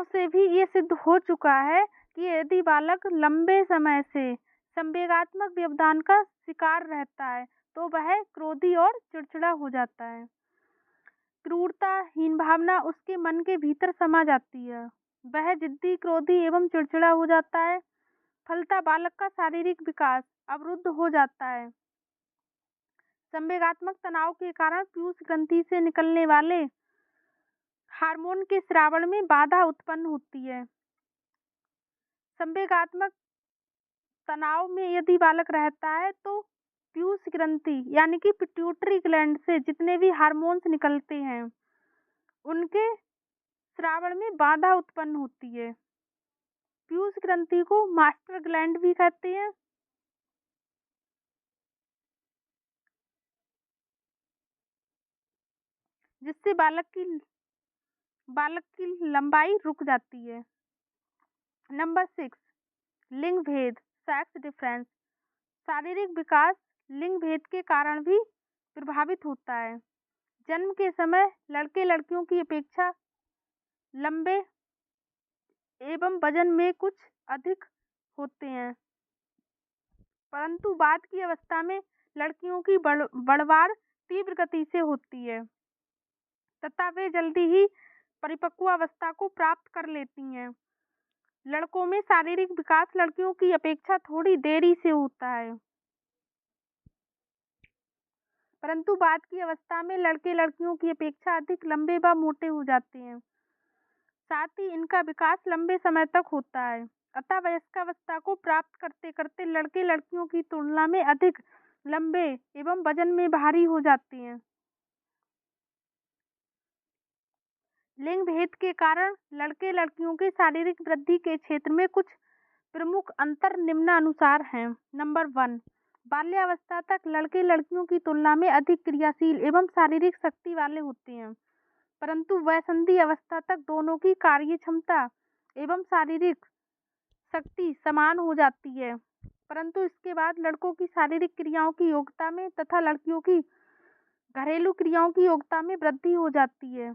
Speaker 1: से भी ये सिद्ध हो चुका है कि यदि बालक लंबे समय से संवेगात्मक व्यवधान का शिकार रहता है तो वह क्रोधी और चिड़चिड़ा हो जाता है। क्रूरता, हीन भावना उसके मन के भीतर समा जाती है। वह जिद्दी, क्रोधी एवं चिड़चिड़ा हो जाता है। फलतः बालक का शारीरिक विकास अवरुद्ध हो जाता है। संवेगात्मक तनाव के कारण पीयूष ग्रंथि से निकलने वाले हार्मोन के स्रावण में बाधा उत्पन्न होती है। संवेगात्मक तनाव में यदि बालक रहता है तो पीयूष ग्रंथि यानी कि पिट्यूटरी ग्लैंड से जितने भी हार्मोन्स निकलते हैं उनके श्रावण में बाधा उत्पन्न होती है। पीयूष ग्रंथि को मास्टर ग्लैंड भी कहते हैं, जिससे बालक की लंबाई रुक जाती है। नंबर 6, लिंग भेद, सेक्स डिफरेंस। शारीरिक विकास लिंग भेद के कारण भी प्रभावित होता है। जन्म के समय लड़के लड़कियों की अपेक्षा लंबे एवं वजन में कुछ अधिक होते हैं, परंतु बाद की अवस्था में लड़कियों की बढ़वार तीव्र गति से होती है तथा वे जल्दी ही परिपक्वावस्था को प्राप्त कर लेती हैं। लड़कों में शारीरिक विकास लड़कियों की अपेक्षा थोड़ी देरी से होता है, परंतु बाद की अवस्था में लड़के लड़कियों की अपेक्षा अधिक लंबे व मोटे हो जाते हैं। साथ ही इनका विकास लंबे समय तक होता है। अतः वयस्कावस्था को प्राप्त करते करते लड़के लड़कियों की तुलना में अधिक लंबे एवं वजन में भारी हो जाते हैं। लिंग भेद के कारण लड़के लड़कियों की शारीरिक वृद्धि के क्षेत्र में कुछ प्रमुख अंतर निम्नानुसार हैं। नंबर 1, बाल्यावस्था तक लड़के लड़कियों की तुलना में अधिक क्रियाशील एवं शारीरिक शक्ति वाले होते हैं, परंतु वयस्संधि अवस्था तक दोनों की कार्य क्षमता एवं शारीरिक शक्ति समान हो जाती है, परंतु इसके बाद लड़कों की शारीरिक क्रियाओं की योग्यता में तथा लड़कियों की घरेलू क्रियाओं की योग्यता में वृद्धि हो जाती है।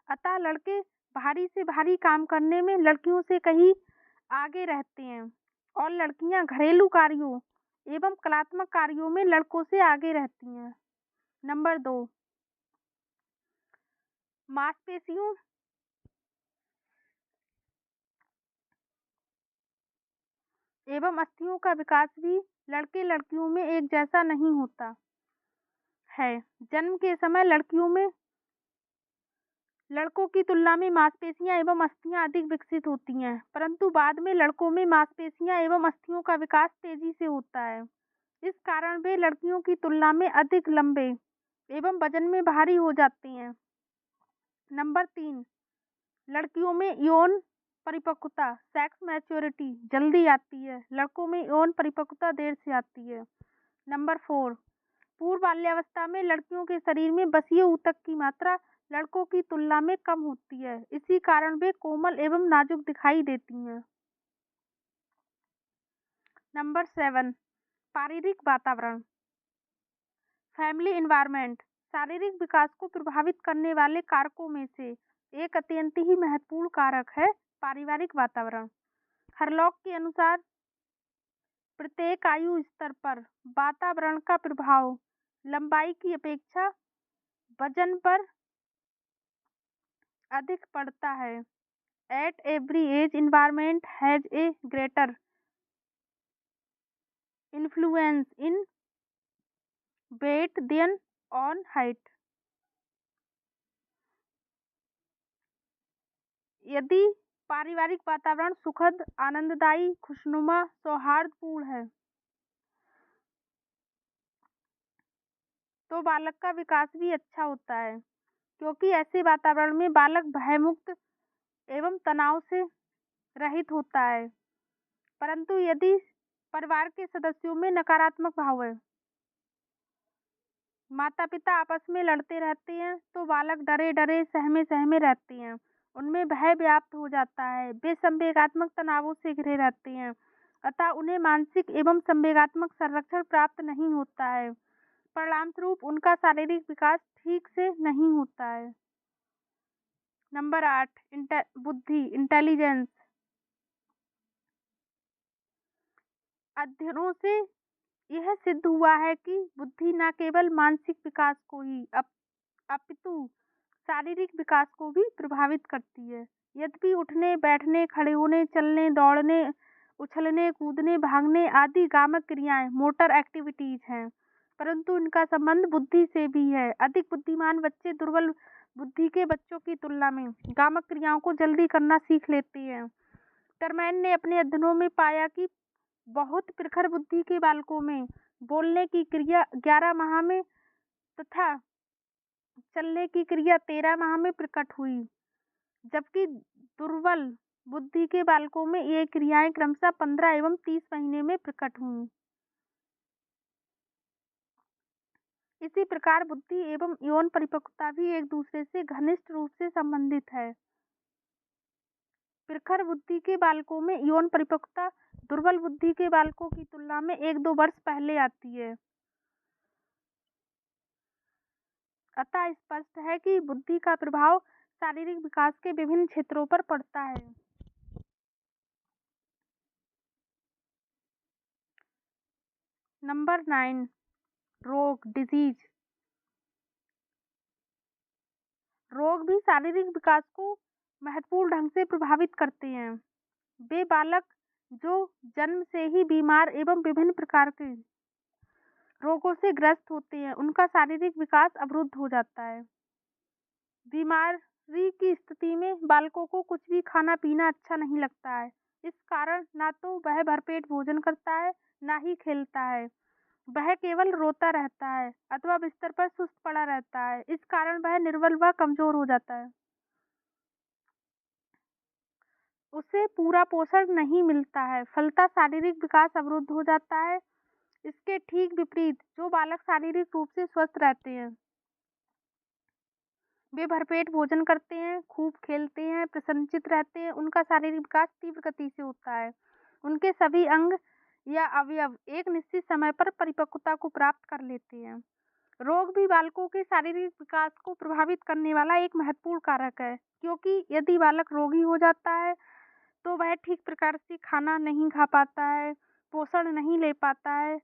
Speaker 1: अतः लड़के भारी से भारी काम करने में लड़कियों से कहीं आगे रहते हैं और लड़कियां घरेलू कार्यों एवं कलात्मक कार्यों में लड़कों से आगे रहती हैं। नंबर 2, मांसपेशियों एवं अस्थियों का विकास भी लड़के लड़कियों में एक जैसा नहीं होता है। जन्म के समय लड़कों की तुलना में मांसपेशियां एवं अस्थियां अधिक विकसित होती हैं, परंतु बाद में लड़कों में मांसपेशियां एवं अस्थियों का विकास तेजी से होता है। इस कारण वे लड़कियों की तुलना में अधिक लंबे एवं वजन में भारी हो जाते हैं। नंबर 3, लड़कियों में यौन परिपक्वता, सेक्स मैच्योरिटी जल्दी आती है, लड़कों में यौन परिपक्वता देर से आती है। नंबर 4, पूर्व बाल्यावस्था में लड़कियों के शरीर में बसीय ऊतक की मात्रा लड़कों की तुलना में कम होती है, इसी कारण वे कोमल एवं नाजुक दिखाई देती हैं। नंबर 7, शारीरिक वातावरण, फैमिली एनवायरनमेंट। शारीरिक विकास को प्रभावित करने वाले कारकों में से एक अत्यंत ही महत्वपूर्ण कारक है पारिवारिक वातावरण। हरलॉक के अनुसार प्रत्येक आयु स्तर पर वातावरण का प्रभाव लंबाई की अपेक्षा वजन पर अधिक पड़ता है। At every age, environment has a greater influence in weight than on height. यदि पारिवारिक वातावरण सुखद, आनंददायी, खुशनुमा, सौहार्दपूर्ण है तो बालक का विकास भी अच्छा होता है, क्योंकि ऐसे वातावरण में बालक भयमुक्त एवं तनाव से रहित होता है। परंतु यदि परिवार के सदस्यों में नकारात्मक भाव है, माता पिता आपस में लड़ते रहते हैं, तो बालक डरे डरे सहमे सहमे रहते हैं, उनमें भय व्याप्त हो जाता है, वे संवेगात्मक तनावों से घिरे रहते हैं, अतः उन्हें मानसिक एवं संवेगात्मक संरक्षण प्राप्त नहीं होता है। परिणामस्वरूप उनका शारीरिक विकास ठीक से नहीं होता है। नंबर 8, बुद्धि, इंटेलिजेंस। अध्ययनों से यह सिद्ध हुआ है कि बुद्धि न केवल मानसिक विकास को ही अपितु शारीरिक विकास को भी प्रभावित करती है। यद्यपि उठने, बैठने, खड़े होने, चलने, दौड़ने, उछलने, कूदने, भागने आदि गामक क्रियाएं मोटर एक्टिविटीज हैं, परंतु इनका संबंध बुद्धि से भी है। अधिक बुद्धिमान बच्चे दुर्बल बुद्धि के बच्चों की तुलना में गामक क्रियाओं को जल्दी करना सीख लेते हैं। टरमैन ने अपने अध्ययनों में पाया कि बहुत प्रखर बुद्धि के बालकों में बोलने की क्रिया 11 माह में तथा चलने की क्रिया 13 माह में प्रकट हुई, जबकि दुर्बल बुद्धि के बालकों में ये क्रियाएं क्रमशः 15 एवं 30 महीने में प्रकट हुई। इसी प्रकार बुद्धि एवं यौन परिपक्वता भी एक दूसरे से घनिष्ठ रूप से संबंधित है। प्रखर बुद्धि के बालकों में यौन परिपक्वता दुर्बल बुद्धि के बालकों की तुलना में 1-2 वर्ष पहले आती है। अतः स्पष्ट है कि बुद्धि का प्रभाव शारीरिक विकास के विभिन्न क्षेत्रों पर पड़ता है। नंबर 9, रोग, डिजीज। रोग भी शारीरिक विकास को महत्वपूर्ण ढंग से प्रभावित करते हैं। वे बालक जो जन्म से ही बीमार एवं विभिन्न प्रकार के रोगों से ग्रस्त होते हैं, उनका शारीरिक विकास अवरुद्ध हो जाता है। बीमारी की स्थिति में बालकों को कुछ भी खाना पीना अच्छा नहीं लगता है। इस कारण ना तो वह भरपेट भोजन करता है, ना ही खेलता है। वह केवल रोता रहता है अथवा बिस्तर पर सुस्त पड़ा रहता है। इस कारण वह निर्बल व कमजोर हो जाता है। उसे पूरा पोषण नहीं मिलता है, फलतः शारीरिक विकास अवरुद्ध हो जाता है। इसके ठीक विपरीत जो बालक शारीरिक रूप से स्वस्थ रहते हैं, वे भरपेट भोजन करते हैं, खूब खेलते हैं, प्रसन्नचित्त रहते हैं, उनका शारीरिक विकास तीव्र गति से होता है। उनके सभी अंग या अवयव एक निश्चित समय पर परिपक्वता को प्राप्त कर लेते हैं। रोग भी बालकों के शारीरिक विकास को प्रभावित करने वाला एक महत्वपूर्ण कारक है, क्योंकि यदि बालक रोगी हो जाता है तो वह ठीक प्रकार से खाना नहीं खा पाता है, पोषण नहीं ले पाता है,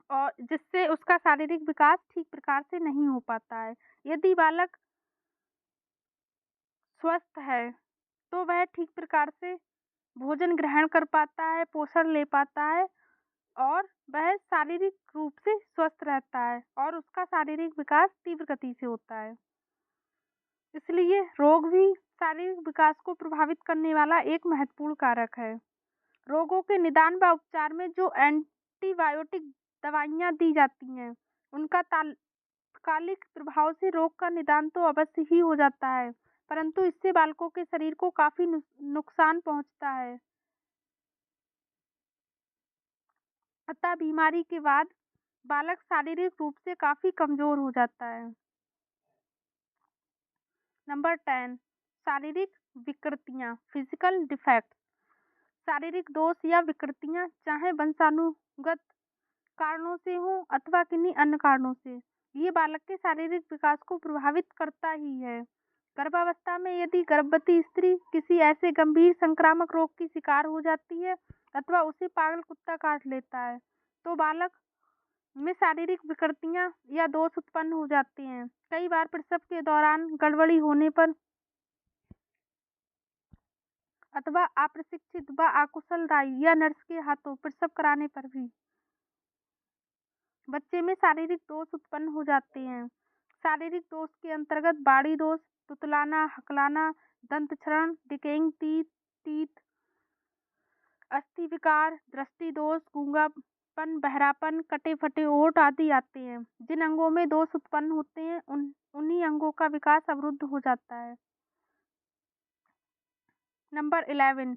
Speaker 1: और जिससे उसका शारीरिक विकास ठीक प्रकार से नहीं हो पाता है। यदि बालक स्वस्थ है तो वह ठीक प्रकार से भोजन ग्रहण कर पाता है, पोषण ले पाता है, और वह शारीरिक रूप से स्वस्थ रहता है और उसका शारीरिक विकास तीव्र गति से होता है। इसलिए रोग भी शारीरिक विकास को प्रभावित करने वाला एक महत्वपूर्ण कारक है। रोगों के निदान व उपचार में जो एंटीबायोटिक दवाइयाँ दी जाती हैं, उनका तात्कालिक प्रभाव से रोग का निदान तो अवश्य ही हो जाता है, परंतु इससे बालकों के शरीर को काफी नुकसान पहुंचता है। अतः बीमारी के बाद बालक शारीरिक रूप से काफी कमजोर हो जाता है। नंबर 10, शारीरिक विकृतियाँ, फिजिकल डिफेक्ट। शारीरिक दोष या विकृतियाँ चाहे वंशानुगत कारणों से हो अथवा किन्हीं अन्य कारणों से, ये बालक के शारीरिक विकास को प्रभावित करता ही है। गर्भावस्था में यदि गर्भवती स्त्री किसी ऐसे गंभीर संक्रामक रोग की शिकार हो जाती है अथवा उसे पागल कुत्ता काट लेता है, तो बालक में शारीरिक विकृतियाँ या दोष उत्पन्न हो जाते हैं। कई बार प्रसव के दौरान गड़बड़ी होने पर अथवा अप्रशिक्षित व अकुशल दाई या नर्स के हाथों प्रसव कराने पर भी बच्चे में शारीरिक दोष उत्पन्न हो जाते हैं। शारीरिक दोष के अंतर्गत बाड़ी दोष, तुतलाना, हकलाना, दंत क्षरण, डिकेइंग टीथ, अस्थि विकार, दृष्टि दोष, गूंगापन, बहरापन, कटे फटे ओठ आदि आते हैं। जिन अंगों में दोष उत्पन्न होते हैं उन्हीं अंगों का विकास अवरुद्ध हो जाता है। नंबर 11,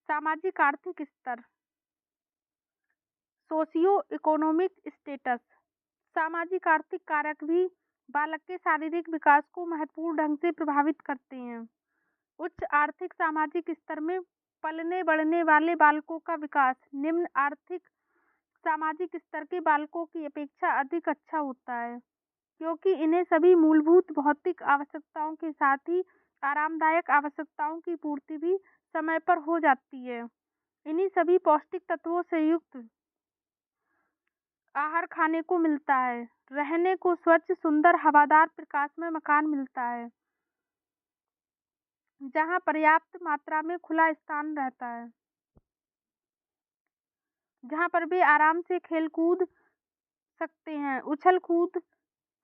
Speaker 1: सामाजिक आर्थिक स्तर, सोशियो इकोनॉमिक स्टेटस। सामाजिक आर्थिक कारक भी बालक के शारीरिक विकास को महत्वपूर्ण ढंग से प्रभावित करते हैं। उच्च आर्थिक सामाजिक स्तर में पलने बढ़ने वाले बालकों का विकास निम्न आर्थिक सामाजिक स्तर के बालकों की अपेक्षा अधिक अच्छा होता है, क्योंकि इन्हें सभी मूलभूत भौतिक आवश्यकताओं के साथ ही आरामदायक आवश्यकताओं की पूर्ति भी समय पर हो जाती है। इन्हीं सभी पौष्टिक तत्वों से युक्त आहार खाने को मिलता है, रहने को स्वच्छ, सुंदर, हवादार, प्रकाशमय मकान मिलता है, जहाँ पर्याप्त मात्रा में खुला स्थान रहता है, जहाँ पर वे आराम से खेल कूद सकते हैं, उछल कूद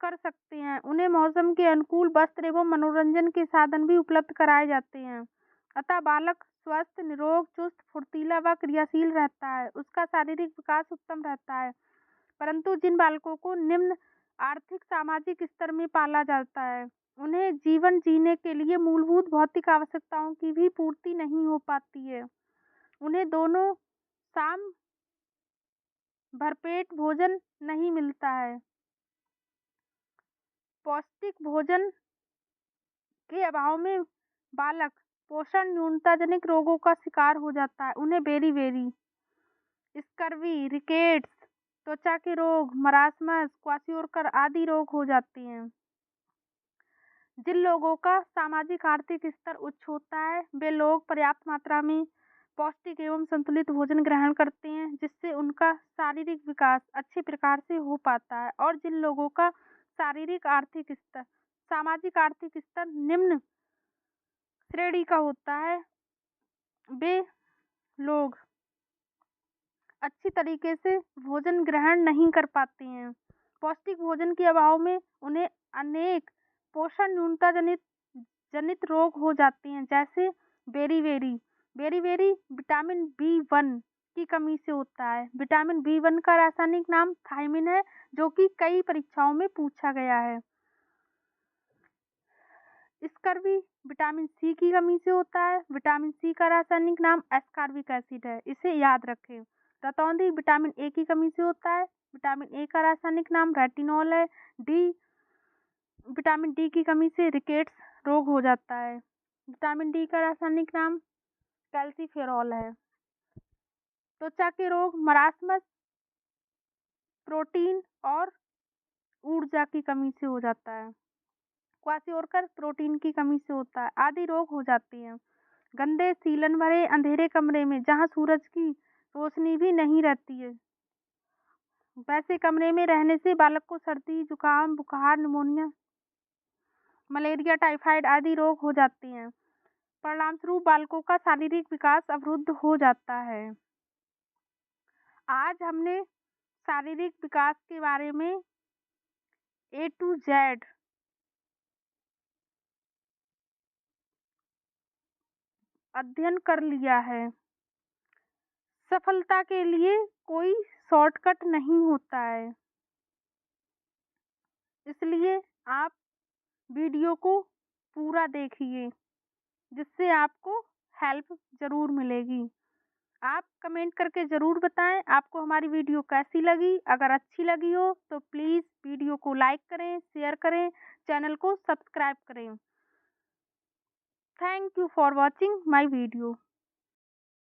Speaker 1: कर सकते हैं। उन्हें मौसम के अनुकूल वस्त्र एवं मनोरंजन के साधन भी उपलब्ध कराए जाते हैं। अतः बालक स्वस्थ, निरोग, चुस्त, फुर्तीला व क्रियाशील रहता है। उसका शारीरिक विकास उत्तम रहता है। परंतु जिन बालकों को निम्न आर्थिक सामाजिक स्तर में पाला जाता है, उन्हें जीवन जीने के लिए मूलभूत भौतिक आवश्यकताओं की भी पूर्ति नहीं हो पाती है। उन्हें दोनों शाम भरपेट भोजन नहीं मिलता है। पौष्टिक भोजन के अभाव में बालक पोषण न्यूनताजनित रोगों का शिकार हो जाता है। उन्हें बेरी-बेरी, स्कर्वी, रिकेट्स, त्वचा के रोग, मरासमस, क्वाशियोरकर आदि रोग हो जाते हैं। जिन लोगों का सामाजिक आर्थिक स्तर उच्च होता है, वे लोग पर्याप्त मात्रा में पौष्टिक एवं संतुलित भोजन ग्रहण करते हैं, जिससे उनका शारीरिक विकास अच्छे प्रकार से हो पाता है। और जिन लोगों का सामाजिक आर्थिक स्तर निम्न श्रेणी का होता है, वे लोग अच्छी तरीके से भोजन ग्रहण नहीं कर पाते हैं। पौष्टिक भोजन के अभाव में उन्हें अनेक पोषण न्यूनता जनित रोग हो जाते हैं, जैसे बेरी-बेरी। बेरी-बेरी विटामिन B1 की कमी से होता है। विटामिन B1 का रासायनिक नाम थायमिन है, जो कि कई परीक्षाओं में पूछा गया है। स्कर्वी विटामिन C की कमी से होता है। विटामिन C का रासायनिक नाम एस्कॉर्बिक एसिड है, इसे याद रखें। रतौंधी विटामिन A की कमी से होता है। विटामिन A का रासायनिक नाम रेटिनॉल है। विटामिन D की कमी से रिकेट्स रोग हो जाता है। विटामिन D का रासायनिक नाम कैल्सीफेरॉल है। त्वचा के रोग मरासमस प्रोटीन और ऊर्जा की कमी से हो जाता है। क्वाशियोरकर प्रोटीन की कमी से होता है। आदि रोग हो जाते हैं। गंदे सीलन भरे अंधेरे कमरे में जहाँ सूरज की रोशनी भी नहीं रहती है, वैसे कमरे में रहने से बालक को सर्दी, जुकाम, बुखार, निमोनिया, मलेरिया, टाइफाइड आदि रोग हो जाते हैं। परिणामस्वरूप बालकों का शारीरिक विकास अवरुद्ध हो जाता है। आज हमने शारीरिक विकास के बारे में A to Z अध्ययन कर लिया है। सफलता के लिए कोई शॉर्टकट नहीं होता है, इसलिए आप वीडियो को पूरा देखिए, जिससे आपको हेल्प ज़रूर मिलेगी। आप कमेंट करके ज़रूर बताएं आपको हमारी वीडियो कैसी लगी। अगर अच्छी लगी हो तो प्लीज़ वीडियो को लाइक करें, शेयर करें, चैनल को सब्सक्राइब करें। Thank you for watching my video.